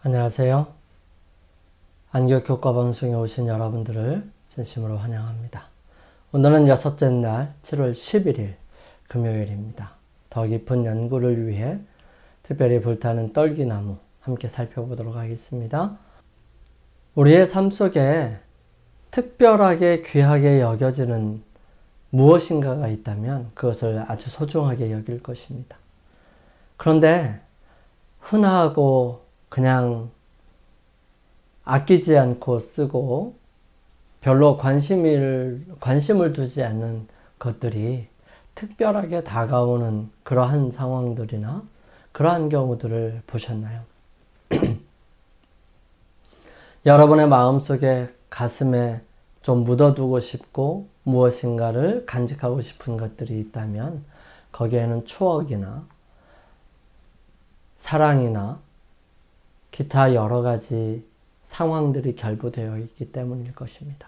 안녕하세요. 안교교과 방송에 오신 여러분들을 진심으로 환영합니다. 오늘은 여섯째 날 7월 11일 금요일입니다. 더 깊은 연구를 위해 특별히 불타는 떨기나무 함께 살펴보도록 하겠습니다. 우리의 삶 속에 특별하게 귀하게 여겨지는 무엇인가가 있다면 그것을 아주 소중하게 여길 것입니다. 그런데 흔하고 그냥 아끼지 않고 쓰고 별로 관심을 두지 않는 것들이 특별하게 다가오는 그러한 상황들이나 그러한 경우들을 보셨나요? 여러분의 마음속에 가슴에 좀 묻어두고 싶고 무엇인가를 간직하고 싶은 것들이 있다면 거기에는 추억이나 사랑이나 기타 여러 가지 상황들이 결부되어 있기 때문일 것입니다.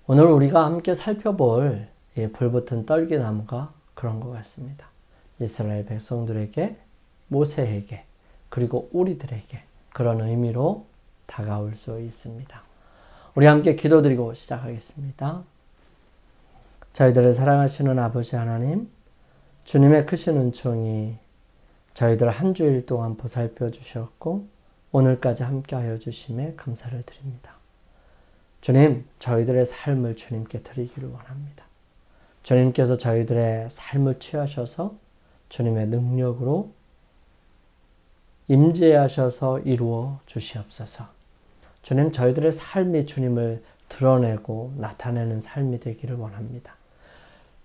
오늘 우리가 함께 살펴볼 이 불붙은 떨기나무가 그런 것 같습니다. 이스라엘 백성들에게, 모세에게, 그리고 우리들에게 그런 의미로 다가올 수 있습니다. 우리 함께 기도드리고 시작하겠습니다. 저희들을 사랑하시는 아버지 하나님, 주님의 크신 은총이 저희들 한 주일 동안 보살펴 주셨고 오늘까지 함께하여 주심에 감사를 드립니다. 주님, 저희들의 삶을 주님께 드리기를 원합니다. 주님께서 저희들의 삶을 취하셔서 주님의 능력으로 임재하셔서 이루어 주시옵소서. 주님, 저희들의 삶이 주님을 드러내고 나타내는 삶이 되기를 원합니다.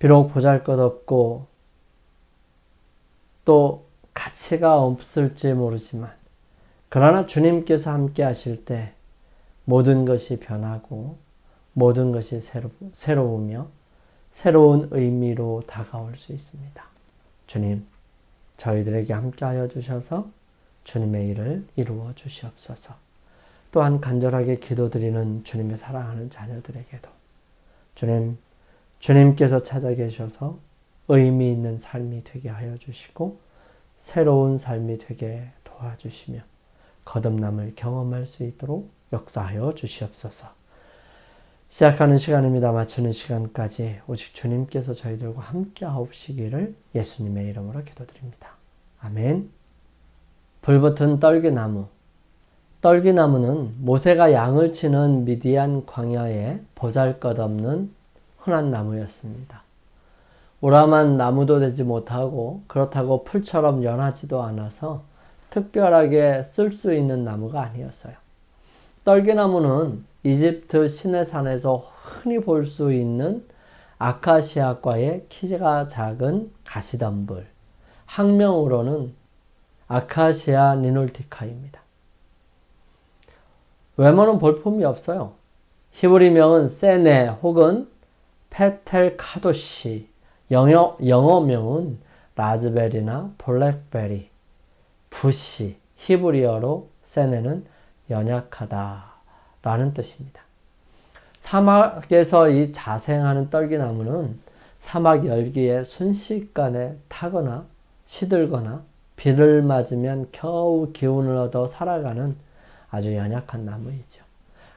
비록 보잘것없고 또 가치가 없을지 모르지만 그러나 주님께서 함께 하실 때 모든 것이 변하고 모든 것이 새로우며 새로운 의미로 다가올 수 있습니다. 주님, 저희들에게 함께하여 주셔서 주님의 일을 이루어 주시옵소서. 또한 간절하게 기도드리는 주님의 사랑하는 자녀들에게도 주님께서 찾아 계셔서 의미 있는 삶이 되게 하여 주시고 새로운 삶이 되게 도와주시며 거듭남을 경험할 수 있도록 역사하여 주시옵소서. 시작하는 시간입니다. 마치는 시간까지 오직 주님께서 저희들과 함께 하옵시기를 예수님의 이름으로 기도드립니다. 아멘. 불붙은 떨기나무. 떨기나무는 모세가 양을 치는 미디안 광야에 보잘것없는 흔한 나무였습니다. 우람한 나무도 되지 못하고 그렇다고 풀처럼 연하지도 않아서 특별하게 쓸 수 있는 나무가 아니었어요. 떨기나무는 이집트 시내산에서 흔히 볼 수 있는 아카시아과의 키가 작은 가시덤불, 학명으로는 아카시아 니놀티카입니다. 외모는 볼품이 없어요. 히브리명은 세네 혹은 페텔카도시, 영어명은 라즈베리나 블랙베리, 부시, 히브리어로 세네는 연약하다 라는 뜻입니다. 사막에서 이 자생하는 떨기나무는 사막 열기에 순식간에 타거나 시들거나 비를 맞으면 겨우 기운을 얻어 살아가는 아주 연약한 나무이죠.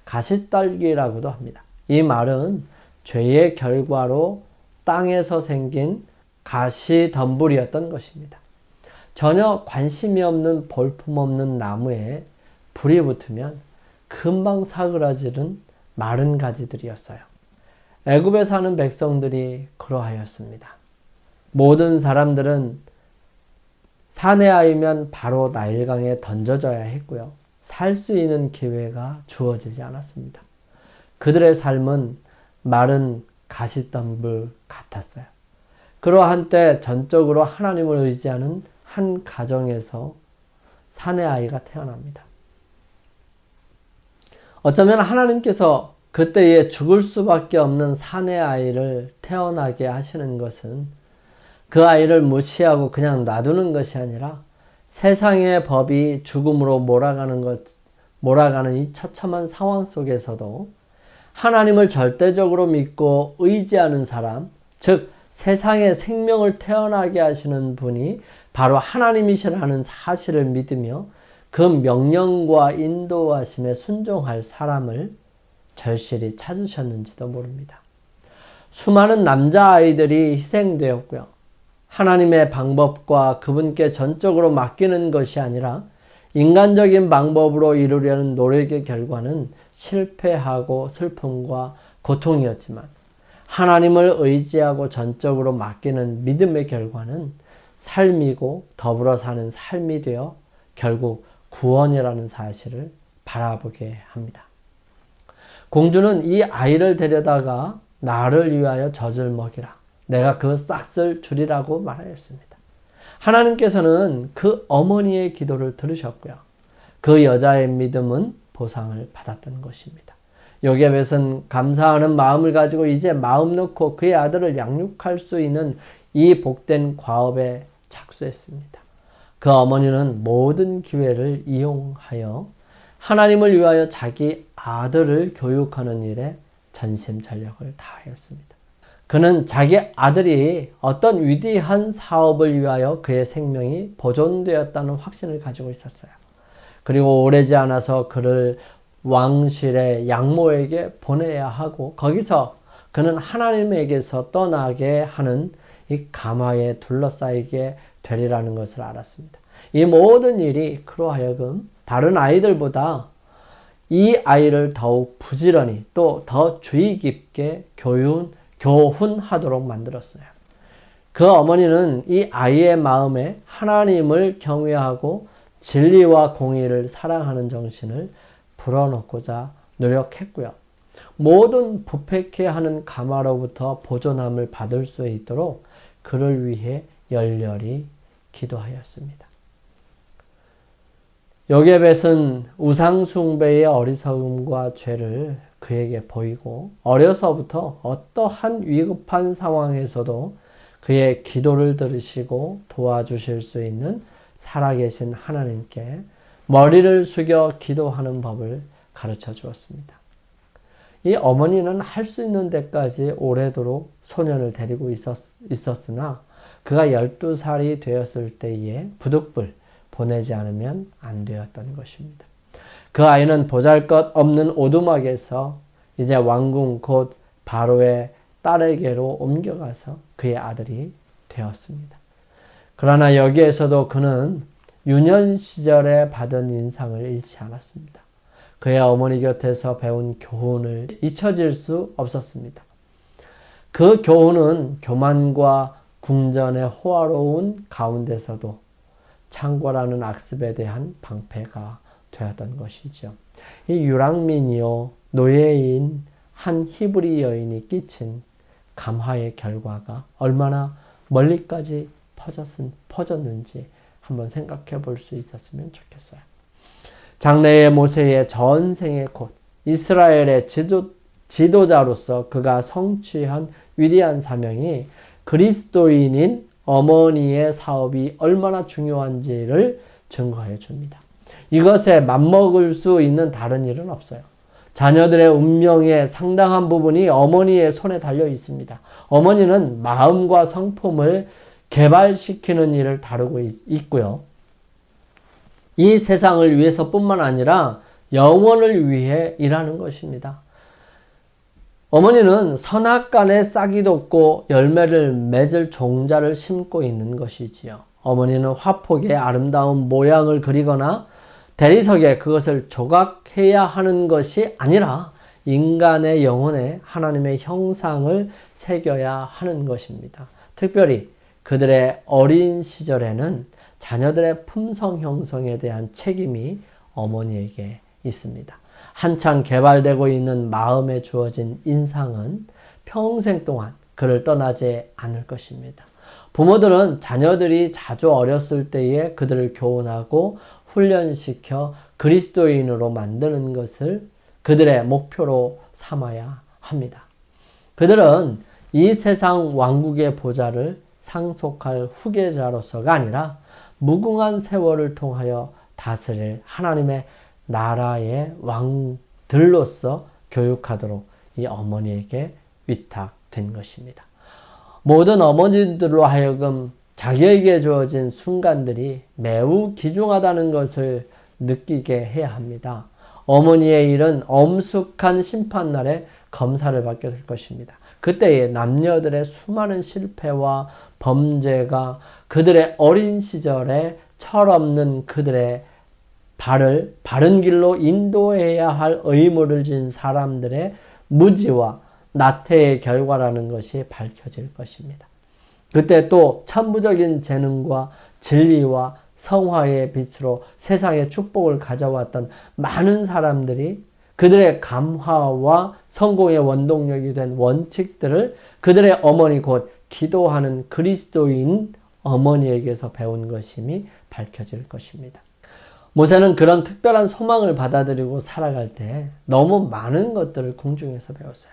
가시떨기라고도 합니다. 이 말은 죄의 결과로 땅에서 생긴 가시덤불이었던 것입니다. 전혀 관심이 없는 볼품없는 나무에 불이 붙으면 금방 사그라지는 마른 가지들이었어요. 애굽에 사는 백성들이 그러하였습니다. 모든 사람들은 사내 아이면 바로 나일강에 던져져야 했고요. 살 수 있는 기회가 주어지지 않았습니다. 그들의 삶은 마른 가시덤불 같았어요. 그러한 때 전적으로 하나님을 의지하는 한 가정에서 사내 아이가 태어납니다. 어쩌면 하나님께서 그때에 죽을 수밖에 없는 사내 아이를 태어나게 하시는 것은 그 아이를 무시하고 그냥 놔두는 것이 아니라 세상의 법이 죽음으로 몰아가는 이 처참한 상황 속에서도 하나님을 절대적으로 믿고 의지하는 사람, 즉 세상에 생명을 태어나게 하시는 분이 바로 하나님이시라는 사실을 믿으며 그 명령과 인도하심에 순종할 사람을 절실히 찾으셨는지도 모릅니다. 수많은 남자아이들이 희생되었고요. 하나님의 방법과 그분께 전적으로 맡기는 것이 아니라 인간적인 방법으로 이루려는 노력의 결과는 실패하고 슬픔과 고통이었지만 하나님을 의지하고 전적으로 맡기는 믿음의 결과는 삶이고 더불어 사는 삶이 되어 결국 구원이라는 사실을 바라보게 합니다. 공주는 이 아이를 데려다가 나를 위하여 젖을 먹이라. 내가 그 싹을 주리라고 말하였습니다. 하나님께서는 그 어머니의 기도를 들으셨고요. 그 여자의 믿음은 보상을 받았던 것입니다. 요게벳은 감사하는 마음을 가지고 이제 마음 놓고 그의 아들을 양육할 수 있는 이 복된 과업에 착수했습니다. 그 어머니는 모든 기회를 이용하여 하나님을 위하여 자기 아들을 교육하는 일에 전심전력을 다하였습니다. 그는 자기 아들이 어떤 위대한 사업을 위하여 그의 생명이 보존되었다는 확신을 가지고 있었어요. 그리고 오래지 않아서 그를 왕실의 양모에게 보내야 하고 거기서 그는 하나님에게서 떠나게 하는 이 감화에 둘러싸이게 되리라는 것을 알았습니다. 이 모든 일이 그로 하여금 다른 아이들보다 이 아이를 더욱 부지런히 또 더 주의 깊게 교훈하도록 만들었어요. 그 어머니는 이 아이의 마음에 하나님을 경외하고 진리와 공의를 사랑하는 정신을 불어넣고자 노력했고요. 모든 부패케 하는 가마로부터 보존함을 받을 수 있도록 그를 위해 열렬히 기도하였습니다. 요게벳은 우상숭배의 어리석음과 죄를 그에게 보이고 어려서부터 어떠한 위급한 상황에서도 그의 기도를 들으시고 도와주실 수 있는 살아계신 하나님께 머리를 숙여 기도하는 법을 가르쳐 주었습니다. 이 어머니는 할 수 있는 데까지 오래도록 소년을 데리고 있었으나 그가 12살이 되었을 때에 부득불 보내지 않으면 안 되었던 것입니다. 그 아이는 보잘것없는 오두막에서 이제 왕궁 곧 바로의 딸에게로 옮겨가서 그의 아들이 되었습니다. 그러나 여기에서도 그는 유년 시절에 받은 인상을 잃지 않았습니다. 그의 어머니 곁에서 배운 교훈을 잊혀질 수 없었습니다. 그 교훈은 교만과 궁전의 호화로운 가운데서도 창궐하는 악습에 대한 방패가 되었던 것이죠. 이 유랑민이요 노예인 한 히브리 여인이 끼친 감화의 결과가 얼마나 멀리까지 퍼졌는지 한번 생각해 볼 수 있었으면 좋겠어요. 장래의 모세의 전생의 곧 이스라엘의 지도자로서 그가 성취한 위대한 사명이 그리스도인인 어머니의 사업이 얼마나 중요한지를 증거해 줍니다. 이것에 맞먹을 수 있는 다른 일은 없어요. 자녀들의 운명의 상당한 부분이 어머니의 손에 달려 있습니다. 어머니는 마음과 성품을 개발시키는 일을 다루고 있고요. 이 세상을 위해서뿐만 아니라 영혼을 위해 일하는 것입니다. 어머니는 선악간에 싹이 돋고 열매를 맺을 종자를 심고 있는 것이지요. 어머니는 화폭의 아름다운 모양을 그리거나 대리석에 그것을 조각해야 하는 것이 아니라 인간의 영혼에 하나님의 형상을 새겨야 하는 것입니다. 특별히 그들의 어린 시절에는 자녀들의 품성 형성에 대한 책임이 어머니에게 있습니다. 한창 개발되고 있는 마음에 주어진 인상은 평생 동안 그를 떠나지 않을 것입니다. 부모들은 자녀들이 자주 어렸을 때에 그들을 교훈하고 훈련시켜 그리스도인으로 만드는 것을 그들의 목표로 삼아야 합니다. 그들은 이 세상 왕국의 보좌를 상속할 후계자로서가 아니라 무궁한 세월을 통하여 다스릴 하나님의 나라의 왕들로서 교육하도록 이 어머니에게 위탁된 것입니다. 모든 어머니들로 하여금 자기에게 주어진 순간들이 매우 귀중하다는 것을 느끼게 해야 합니다. 어머니의 일은 엄숙한 심판날에 검사를 받게 될 것입니다. 그때에 남녀들의 수많은 실패와 범죄가 그들의 어린 시절에 철없는 그들의 발을 바른 길로 인도해야 할 의무를 진 사람들의 무지와 나태의 결과라는 것이 밝혀질 것입니다. 그때 또 천부적인 재능과 진리와 성화의 빛으로 세상에 축복을 가져왔던 많은 사람들이 그들의 감화와 성공의 원동력이 된 원칙들을 그들의 어머니 곧 기도하는 그리스도인 어머니에게서 배운 것임이 밝혀질 것입니다. 모세는 그런 특별한 소망을 받아들이고 살아갈 때 너무 많은 것들을 궁중에서 배웠어요.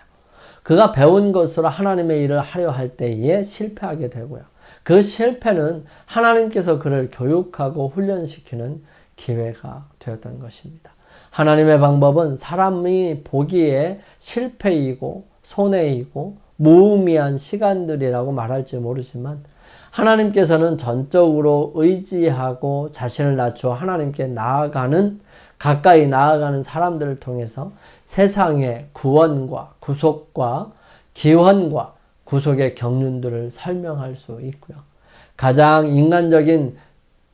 그가 배운 것으로 하나님의 일을 하려 할 때에 실패하게 되고요. 그 실패는 하나님께서 그를 교육하고 훈련시키는 기회가 되었던 것입니다. 하나님의 방법은 사람이 보기에 실패이고 손해이고 무의미한 시간들이라고 말할지 모르지만 하나님께서는 전적으로 의지하고 자신을 낮추어 하나님께 가까이 나아가는 사람들을 통해서 세상의 구원과 구속과 기원과 구속의 경륜들을 설명할 수 있고요. 가장 인간적인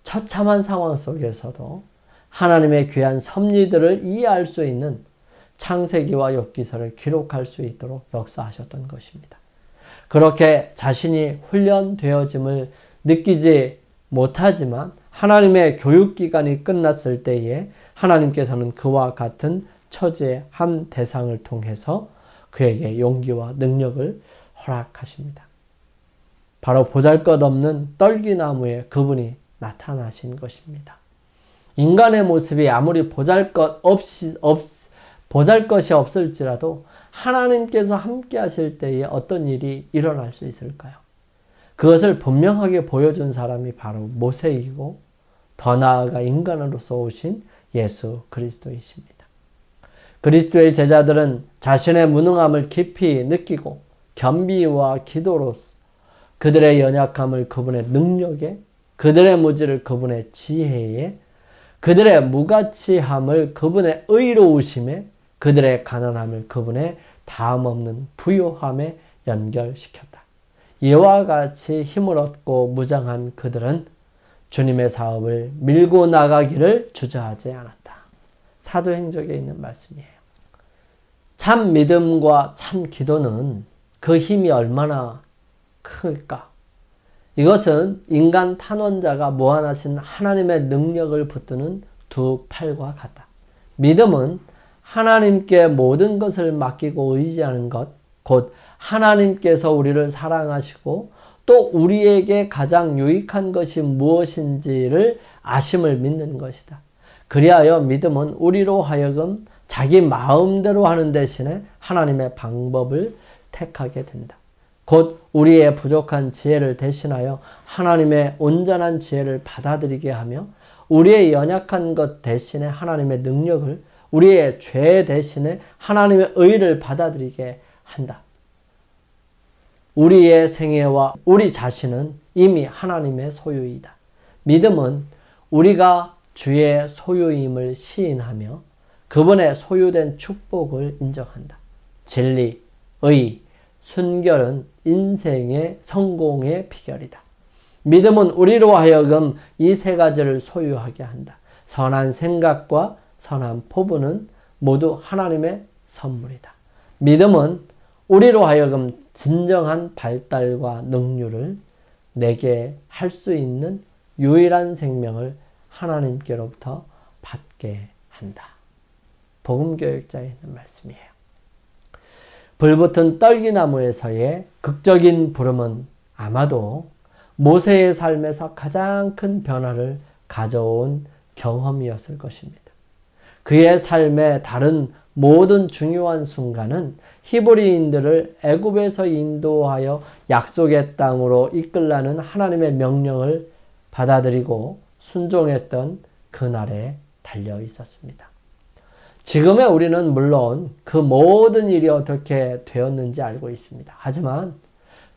처참한 상황 속에서도 하나님의 귀한 섭리들을 이해할 수 있는 창세기와 욥기서를 기록할 수 있도록 역사하셨던 것입니다. 그렇게 자신이 훈련되어짐을 느끼지 못하지만 하나님의 교육기간이 끝났을 때에 하나님께서는 그와 같은 처지의 한 대상을 통해서 그에게 용기와 능력을 허락하십니다. 바로 보잘것없는 떨기나무에 그분이 나타나신 것입니다. 인간의 모습이 아무리 보잘것이 없을지라도 하나님께서 함께 하실 때에 어떤 일이 일어날 수 있을까요? 그것을 분명하게 보여준 사람이 바로 모세이고 더 나아가 인간으로서 오신 예수 그리스도이십니다. 그리스도의 제자들은 자신의 무능함을 깊이 느끼고 겸비와 기도로서 그들의 연약함을 그분의 능력에, 그들의 무지를 그분의 지혜에, 그들의 무가치함을 그분의 의로우심에, 그들의 가난함을 그분의 다음없는 부요함에 연결시켰다. 이와 같이 힘을 얻고 무장한 그들은 주님의 사업을 밀고 나가기를 주저하지 않았다. 사도행적에 있는 말씀이에요. 참 믿음과 참 기도는 그 힘이 얼마나 클까? 이것은 인간 탄원자가 무한하신 하나님의 능력을 붙드는 두 팔과 같다. 믿음은 하나님께 모든 것을 맡기고 의지하는 것, 곧 하나님께서 우리를 사랑하시고 또 우리에게 가장 유익한 것이 무엇인지를 아심을 믿는 것이다. 그리하여 믿음은 우리로 하여금 자기 마음대로 하는 대신에 하나님의 방법을 택하게 된다. 곧 우리의 부족한 지혜를 대신하여 하나님의 온전한 지혜를 받아들이게 하며 우리의 연약한 것 대신에 하나님의 능력을, 우리의 죄 대신에 하나님의 의를 받아들이게 한다. 우리의 생애와 우리 자신은 이미 하나님의 소유이다. 믿음은 우리가 주의 소유임을 시인하며 그분의 소유된 축복을 인정한다. 진리, 의, 순결은 인생의 성공의 비결이다. 믿음은 우리로 하여금 이 세 가지를 소유하게 한다. 선한 생각과 선한 포부는 모두 하나님의 선물이다. 믿음은 우리로 하여금 진정한 발달과 능률을 내게 할 수 있는 유일한 생명을 하나님께로부터 받게 한다. 복음교육자에 있는 말씀이에요. 불붙은 떨기나무에서의 극적인 부름은 아마도 모세의 삶에서 가장 큰 변화를 가져온 경험이었을 것입니다. 그의 삶의 다른 모든 중요한 순간은 히브리인들을 애굽에서 인도하여 약속의 땅으로 이끌라는 하나님의 명령을 받아들이고 순종했던 그날에 달려 있었습니다. 지금의 우리는 물론 그 모든 일이 어떻게 되었는지 알고 있습니다. 하지만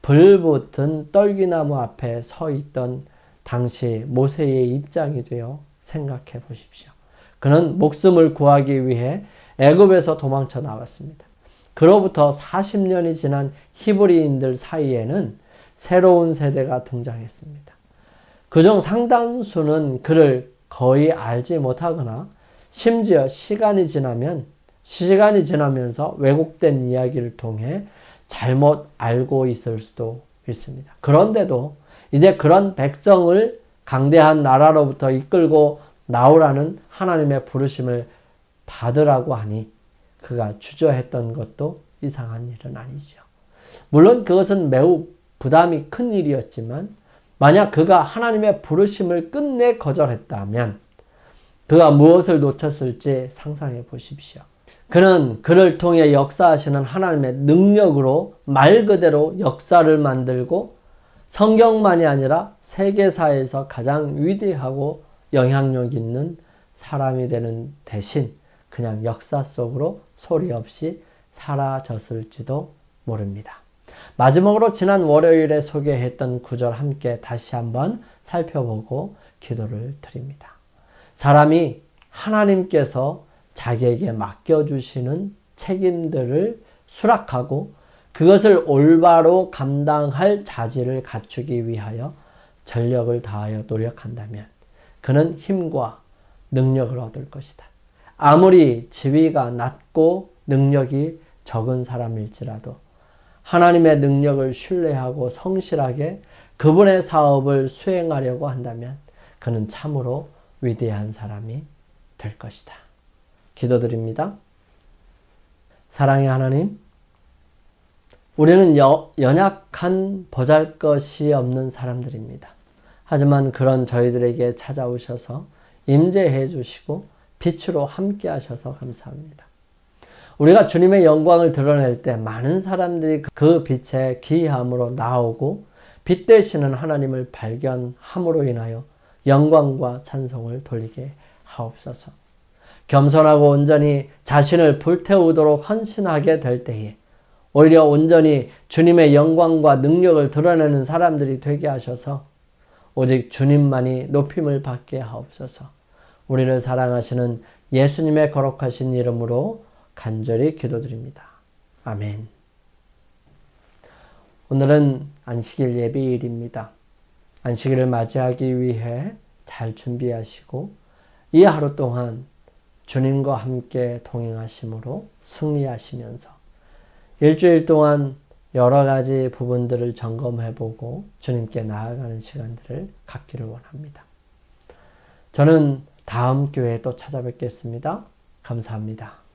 불붙은 떨기나무 앞에 서 있던 당시 모세의 입장이 되어 생각해 보십시오. 그는 목숨을 구하기 위해 애굽에서 도망쳐 나왔습니다. 그로부터 40년이 지난 히브리인들 사이에는 새로운 세대가 등장했습니다. 그중 상당수는 그를 거의 알지 못하거나 심지어 시간이 지나면서 왜곡된 이야기를 통해 잘못 알고 있을 수도 있습니다. 그런데도 이제 그런 백성을 강대한 나라로부터 이끌고 나오라는 하나님의 부르심을 받으라고 하니 그가 주저했던 것도 이상한 일은 아니죠. 물론 그것은 매우 부담이 큰 일이었지만 만약 그가 하나님의 부르심을 끝내 거절했다면 그가 무엇을 놓쳤을지 상상해 보십시오. 그는 그를 통해 역사하시는 하나님의 능력으로 말 그대로 역사를 만들고 성경만이 아니라 세계사에서 가장 위대하고 영향력 있는 사람이 되는 대신 그냥 역사 속으로 소리 없이 사라졌을지도 모릅니다. 마지막으로 지난 월요일에 소개했던 구절 함께 다시 한번 살펴보고 기도를 드립니다. 사람이 하나님께서 자기에게 맡겨주시는 책임들을 수락하고 그것을 올바로 감당할 자질을 갖추기 위하여 전력을 다하여 노력한다면 그는 힘과 능력을 얻을 것이다. 아무리 지위가 낮고 능력이 적은 사람일지라도 하나님의 능력을 신뢰하고 성실하게 그분의 사업을 수행하려고 한다면 그는 참으로 위대한 사람이 될 것이다. 기도드립니다. 사랑의 하나님, 우리는 연약한 보잘것이 없는 사람들입니다. 하지만 그런 저희들에게 찾아오셔서 임재해 주시고 빛으로 함께 하셔서 감사합니다. 우리가 주님의 영광을 드러낼 때 많은 사람들이 그 빛의 기이함으로 나오고 빛 되시는 하나님을 발견함으로 인하여 영광과 찬송을 돌리게 하옵소서. 겸손하고 온전히 자신을 불태우도록 헌신하게 될 때에 오히려 온전히 주님의 영광과 능력을 드러내는 사람들이 되게 하셔서 오직 주님만이 높임을 받게 하옵소서. 우리를 사랑하시는 예수님의 거룩하신 이름으로 간절히 기도드립니다. 아멘. 오늘은 안식일 예배일입니다. 안식일을 맞이하기 위해 잘 준비하시고 이 하루 동안 주님과 함께 동행하심으로 승리하시면서 일주일 동안 여러 가지 부분들을 점검해보고 주님께 나아가는 시간들을 갖기를 원합니다. 저는 다음 교회에 또 찾아뵙겠습니다. 감사합니다.